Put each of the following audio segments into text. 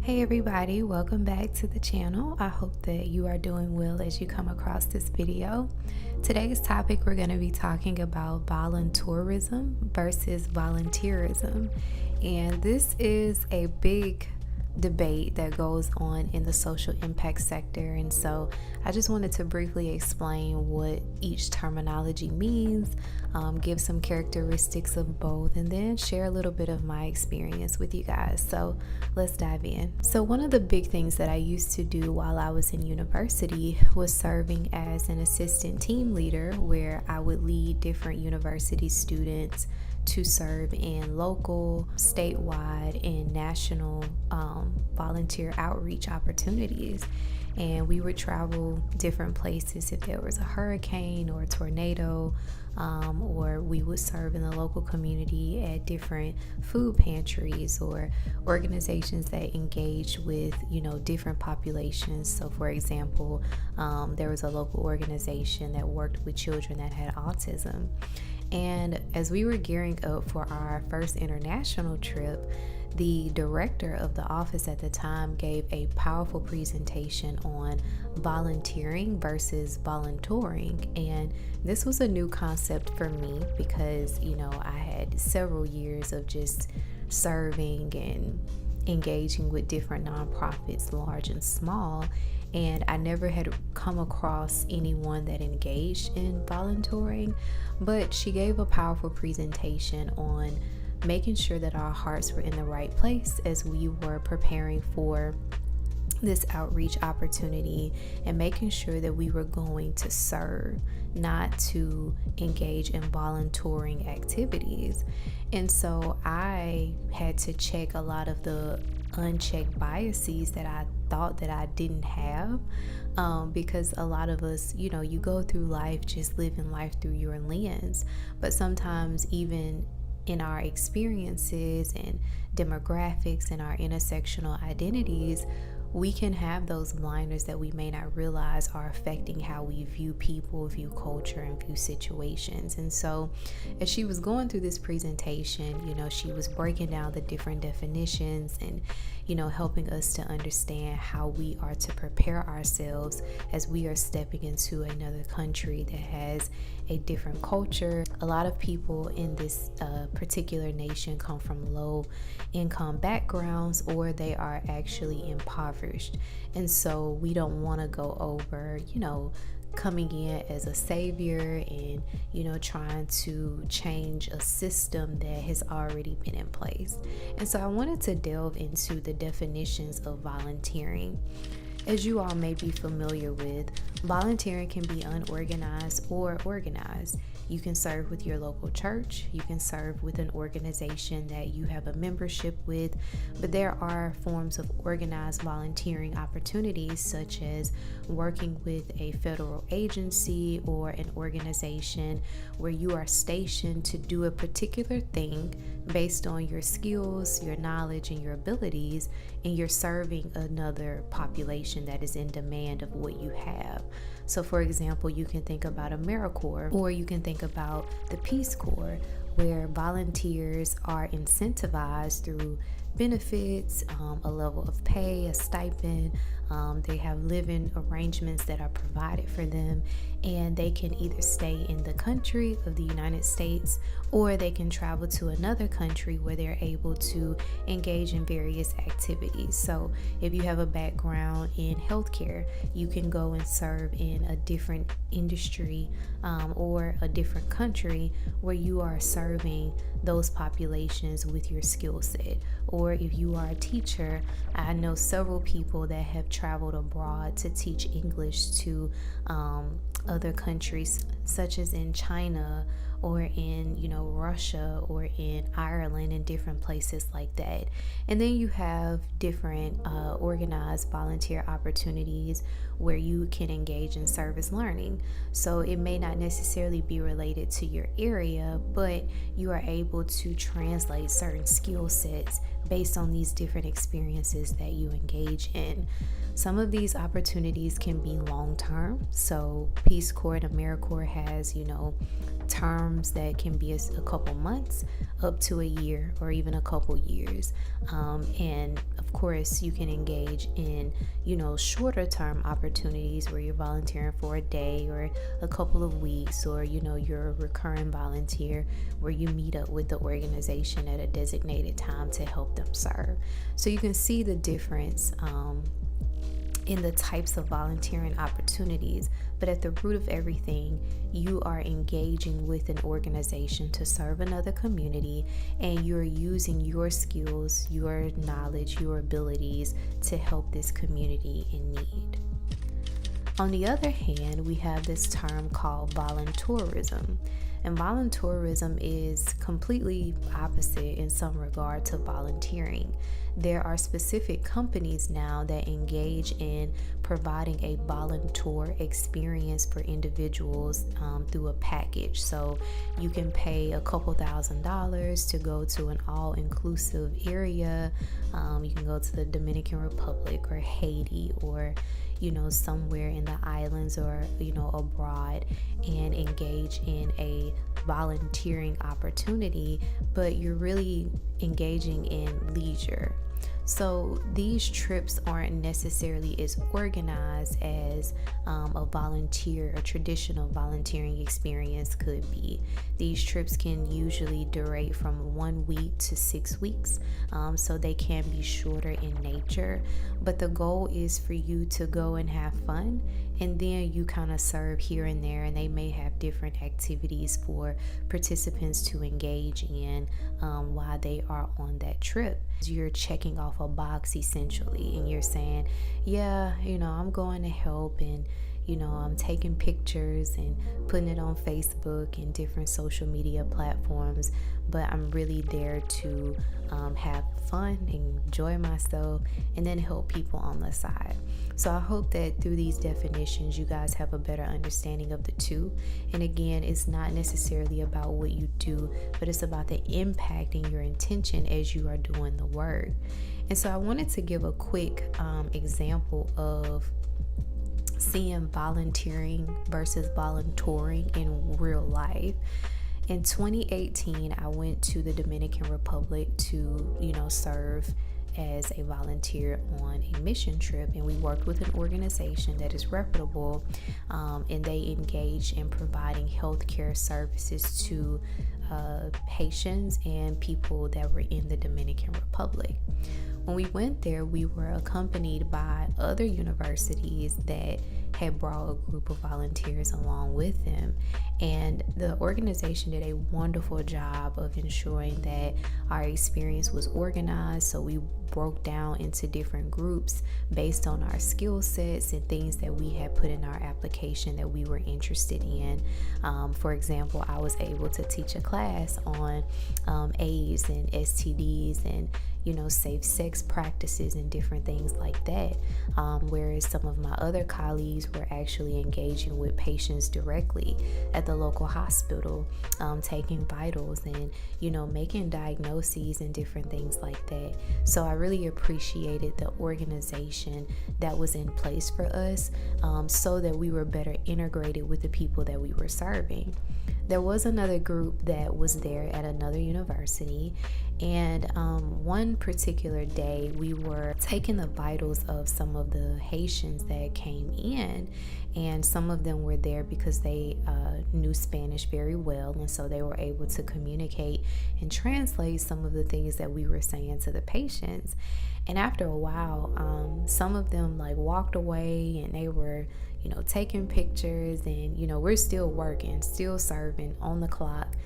Hey everybody, welcome back to the channel. I hope that you are doing well as you come across this video. Today's topic, we're going to be talking about voluntourism versus volunteerism. And this is a big debate that goes on in the social impact sector, and so I just wanted to briefly explain what each terminology means, give some characteristics of both, and then share a little bit of my experience with you guys. So let's dive in. So one of the big things that I used to do while I was in university was serving as an assistant team leader, where I would lead different university students to serve in local, statewide, and national volunteer outreach opportunities. And we would travel different places if there was a hurricane or a tornado, or we would serve in the local community at different food pantries or organizations that engage with, different populations. So for example, there was a local organization that worked with children that had autism. And as we were gearing up for our first international trip, the director of the office at the time gave a powerful presentation on volunteering versus volunteering. And this was a new concept for me because, I had several years of just serving and engaging with different nonprofits, large and small. And I never had come across anyone that engaged in volunteering, but she gave a powerful presentation on making sure that our hearts were in the right place as we were preparing for this outreach opportunity, and making sure that we were going to serve, not to engage in volunteering activities. And so I had to check a lot of the unchecked biases that I thought that I didn't have, because a lot of us, you go through life just living life through your lens, but sometimes even in our experiences and demographics and our intersectional identities, we can have those blinders that we may not realize are affecting how we view people, view culture, and view situations. And so as she was going through this presentation, she was breaking down the different definitions and, helping us to understand how we are to prepare ourselves as we are stepping into another country that has a different culture. A lot of people in this particular nation come from low income backgrounds, or they are actually impoverished. And so we don't want to go over, coming in as a savior and, trying to change a system that has already been in place. And so I wanted to delve into the definitions of volunteering. As you all may be familiar with, volunteering can be unorganized or organized. You can serve with your local church, you can serve with an organization that you have a membership with, but there are forms of organized volunteering opportunities, such as working with a federal agency or an organization where you are stationed to do a particular thing based on your skills, your knowledge, and your abilities, and you're serving another population that is in demand of what you have. So for example, you can think about AmeriCorps, or you can think about the Peace Corps, where volunteers are incentivized through benefits, a level of pay, a stipend. They have living arrangements that are provided for them, and they can either stay in the country of the United States, or they can travel to another country where they're able to engage in various activities. So if you have a background in healthcare, you can go and serve in a different industry or a different country where you are serving those populations with your skill set. Or if you are a teacher, I know several people that have traveled abroad to teach English to other countries, such as in China or in Russia or in Ireland and different places like that. And then you have different organized volunteer opportunities where you can engage in service learning. So it may not necessarily be related to your area, but you are able to translate certain skill sets based on these different experiences that you engage in. Some of these opportunities can be long-term. So Peace Corps and AmeriCorps has, terms that can be a couple months up to a year or even a couple years. And of course, you can engage in, shorter term opportunities where you're volunteering for a day or a couple of weeks, or, you're a recurring volunteer where you meet up with the organization at a designated time to help them serve. So you can see the difference in the types of volunteering opportunities, but at the root of everything, you are engaging with an organization to serve another community, and you're using your skills, your knowledge, your abilities to help this community in need. On the other hand, we have this term called Voluntourism. And Voluntourism is completely opposite in some regard to volunteering. There are specific companies now that engage in providing a volunteer experience for individuals through a package. So you can pay a couple $1,000s to go to an all-inclusive area. You can go to the Dominican Republic or Haiti or somewhere in the islands or, abroad, and engage in a volunteering opportunity, but you're really engaging in leisure. So these trips aren't necessarily as organized as a volunteer, a traditional volunteering experience could be. These trips can usually durate from 1 week to 6 weeks, so they can be shorter in nature. But the goal is for you to go and have fun, and then you kind of serve here and there, and they may have different activities for participants to engage in while they are on that trip. You're checking off a box essentially, and you're saying, yeah, I'm going to help, and I'm taking pictures and putting it on Facebook and different social media platforms, but I'm really there to have fun, enjoy myself, and then help people on the side. So I hope that through these definitions, you guys have a better understanding of the two. And again, it's not necessarily about what you do, but it's about the impact and your intention as you are doing the work. And so I wanted to give a quick example of seeing volunteering versus volunteering in real life. In 2018, I went to the Dominican Republic to, serve as a volunteer on a mission trip, and we worked with an organization that is reputable, and they engage in providing healthcare services to Haitians and people that were in the Dominican Republic. When we went there, we were accompanied by other universities that had brought a group of volunteers along with them. And the organization did a wonderful job of ensuring that our experience was organized. So we broke down into different groups based on our skill sets and things that we had put in our application that we were interested in. For example, I was able to teach a class on AIDS and STDs and safe sex practices and different things like that, whereas some of my other colleagues were actually engaging with patients directly at the local hospital, taking vitals and making diagnoses and different things like that. So I really appreciated the organization that was in place for us, so that we were better integrated with the people that we were serving. There was another group that was there at another university, and one particular day we were taking the vitals of some of the Haitians that came in, and some of them were there because they knew Spanish very well, and so they were able to communicate and translate some of the things that we were saying to the patients. And after a while, some of them walked away, and they were taking pictures, and we're still working, still serving on the clock,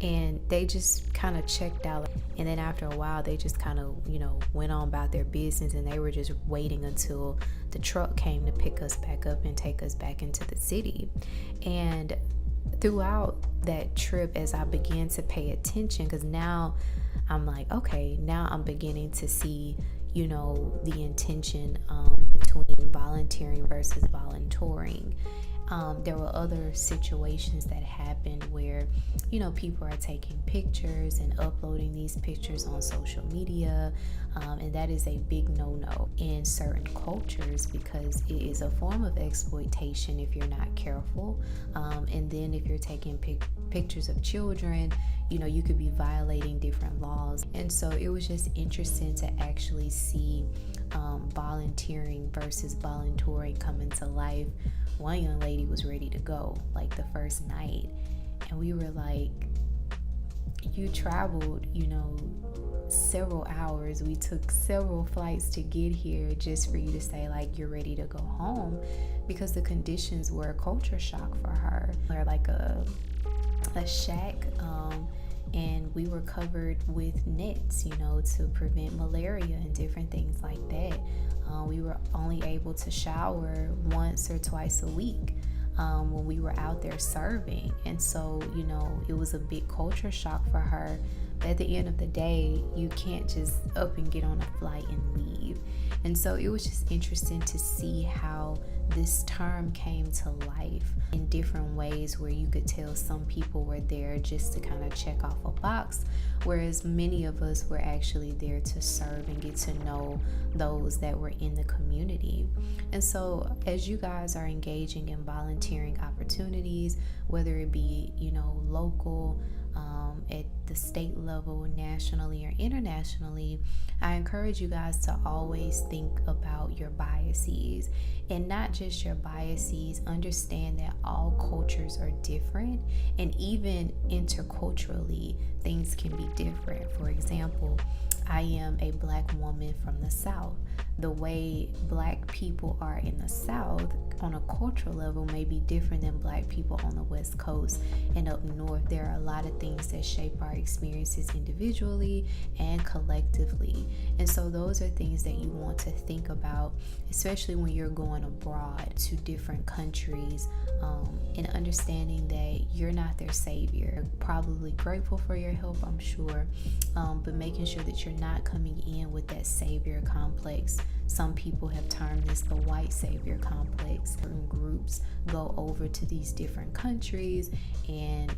and they just kind of checked out. And then after a while, they just kind of went on about their business, and they were just waiting until the truck came to pick us back up and take us back into the city. And throughout that trip, as I began to pay attention, because now I'm like, okay, now I'm beginning to see the intention between volunteering versus volunteering. There were other situations that happened where people are taking pictures and uploading these pictures on social media, And that is a big no-no in certain cultures because it is a form of exploitation if you're not careful. And then if you're taking pictures of children, you could be violating different laws. And so it was just interesting to actually see volunteering versus volunteering come into life. One young lady was ready to go like the first night, and we were like, you traveled several hours. We took several flights to get here just for you to say like you're ready to go home, because the conditions were a culture shock for her. We're like a shack, and we were covered with nets to prevent malaria and different things like that. We were only able to shower once or twice a week when we were out there serving. And so it was a big culture shock for her. But at the end of the day, you can't just up and get on a flight and leave. And so it was just interesting to see how this term came to life in different ways, where you could tell some people were there just to kind of check off a box, whereas many of us were actually there to serve and get to know those that were in the community. And so as you guys are engaging in volunteering opportunities, whether it be local, at the state level, nationally or internationally, I encourage you guys to always think about your biases, and not just your biases. Understand that all cultures are different, and even interculturally things can be different. For example, I am a Black woman from the South. The way Black people are in the South on a cultural level may be different than Black people on the West Coast and up north. There are a lot of things that shape our experiences individually and collectively. And so those are things that you want to think about, especially when you're going abroad to different countries, and understanding that you're not their savior. Probably grateful for your help, I'm sure, but making sure that you're not coming in with that savior complex. Some people have termed this the white savior complex. Certain groups go over to these different countries and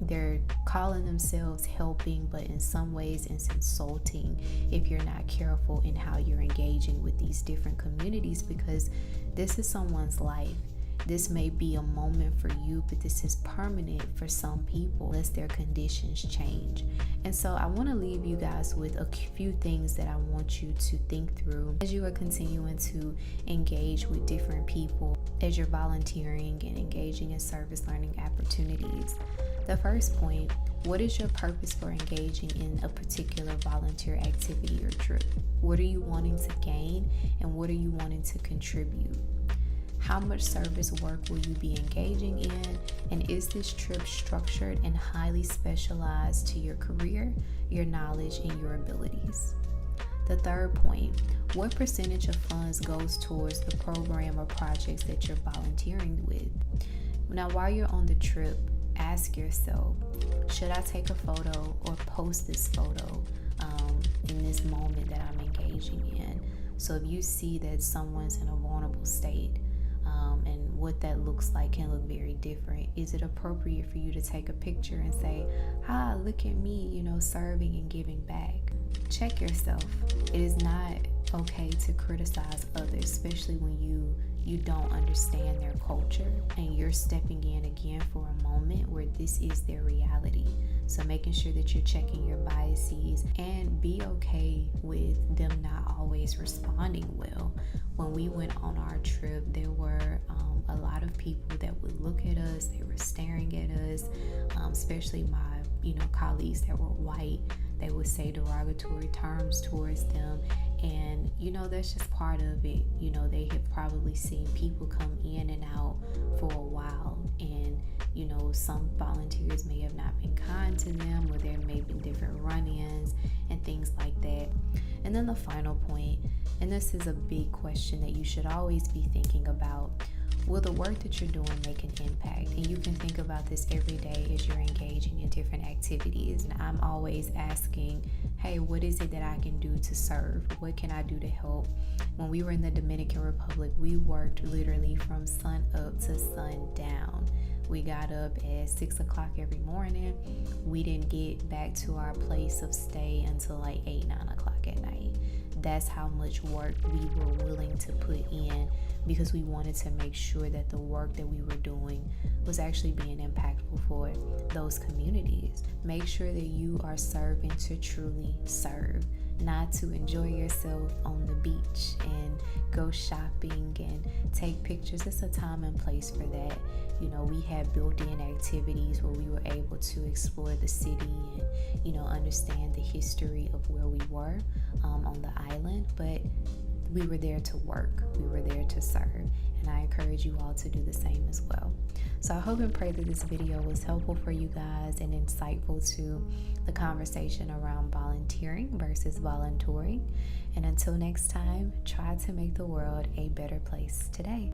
they're calling themselves helping, but in some ways it's insulting if you're not careful in how you're engaging with these different communities, because this is someone's life. This may be a moment for you, but this is permanent for some people unless their conditions change. And so I want to leave you guys with a few things that I want you to think through as you are continuing to engage with different people, as you're volunteering and engaging in service learning opportunities. The first point: what is your purpose for engaging in a particular volunteer activity or trip? What are you wanting to gain, and what are you wanting to contribute? How much service work will you be engaging in? And is this trip structured and highly specialized to your career, your knowledge, and your abilities? The third point: what percentage of funds goes towards the program or projects that you're volunteering with? Now, while you're on the trip, ask yourself, should I take a photo or post this photo in this moment that I'm engaging in? So if you see that someone's in a vulnerable state, and what that looks like can look very different, is it appropriate for you to take a picture and say, look at me, serving and giving back? Check yourself. It is not okay to criticize others, especially when you don't understand their culture and you're stepping in again for a moment where this is their reality. So making sure that you're checking your biases, and be okay with them not always responding well. When we went on our trip, there were a lot of people that would look at us. They were staring at us, especially my colleagues that were white. They would say derogatory terms towards them, and that's just part of it. They have probably seen people come in and out for a while, and some volunteers may have not been kind to them, or there may have been different run-ins and things like that. And then the final point, and this is a big question that you should always be thinking about: will the work that you're doing make an impact? And you can think about this every day as you're engaging in different activities. And I'm always asking, hey, what is it that I can do to serve? What can I do to help? When we were in the Dominican Republic, we worked literally from sun up to sun down. we got up at 6 o'clock every morning, we didn't get back to our place of stay until like 8, 9 o'clock at night. That's how much work we were willing to put in, because we wanted to make sure that the work that we were doing was actually being impactful for those communities. Make sure that you are serving to truly serve, not to enjoy yourself on the beach and go shopping and take pictures. It's a time and place for that. You know, we had built-in activities where we were able to explore the city and, understand the history of where we were on the island, but we were there to work. We were there to serve. And I encourage you all to do the same as well. So I hope and pray that this video was helpful for you guys and insightful to the conversation around volunteering versus volunteering. And until next time, try to make the world a better place today.